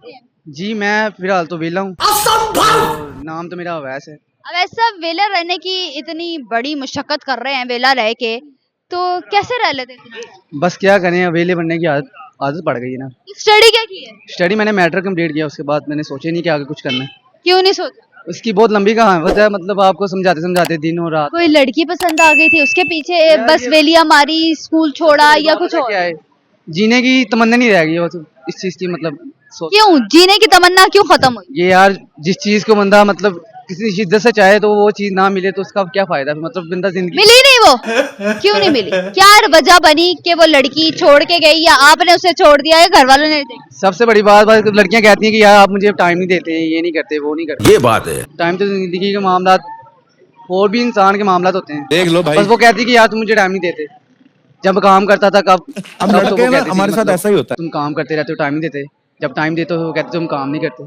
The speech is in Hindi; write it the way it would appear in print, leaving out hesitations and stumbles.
करते हैं? जी मैं फिलहाल तो वेला हूँ। तो नाम तो मेरा अवैस है। अब ऐसा वेला रहने की इतनी बड़ी मुशक्कत कर रहे हैं वेला रह के, तो कैसे रह लेते हैं? बस क्या करें, अवेले बनने की आदत पड़ गई है ना। स्टडी क्या की है? स्टडी मैंने मैट्रिक कंप्लीट किया, उसके बाद मैंने सोचा ही नहीं कि आगे कुछ करना है। क्यों नहीं सोचा? उसकी बहुत लंबी कहावत है, मतलब आपको समझाते समझाते दिन और रात। कोई लड़की पसंद आ गई थी उसके पीछे यार बस ये वेलियां मारी, स्कूल छोड़ा सबसे बड़ी या बात कुछ पता और? क्या है, जीने की तमन्ना नहीं रह गई है, बस इस चीज की मतलब सोच। क्यों जीने की तमन्ना क्यों खत्म हुई? ये यार जिस चीज को बंदा मतलब किसी शिद्दत से चाहे तो वो चीज ना मिले तो उसका क्या फायदा, मतलब बंदा जिंदगी। मिली नहीं वो? क्यों नहीं मिली? क्या वजह बनी कि वो लड़की छोड़ के गई, या आपने उसे छोड़ दिया, या घर वालों ने देखा? सबसे बड़ी बात लड़कियां कहती हैं कि यार आप मुझे टाइम नहीं देते, ये नहीं करते, वो नहीं करते। ये बात है। टाइम तो जिंदगी के मामला और भी इंसान के मामला होते हैं। देख लो भाई, बस वो कहती कि यार तुम मुझे टाइम नहीं देते। जब काम करता था अब तब तो लड़के वो ना कहती थी हमारे साथ मतलब ऐसा ही होता है। तुम काम करते रहते हो, टाइम नहीं देते। जब टाइम देते हो वो कहते तुम काम नहीं करते।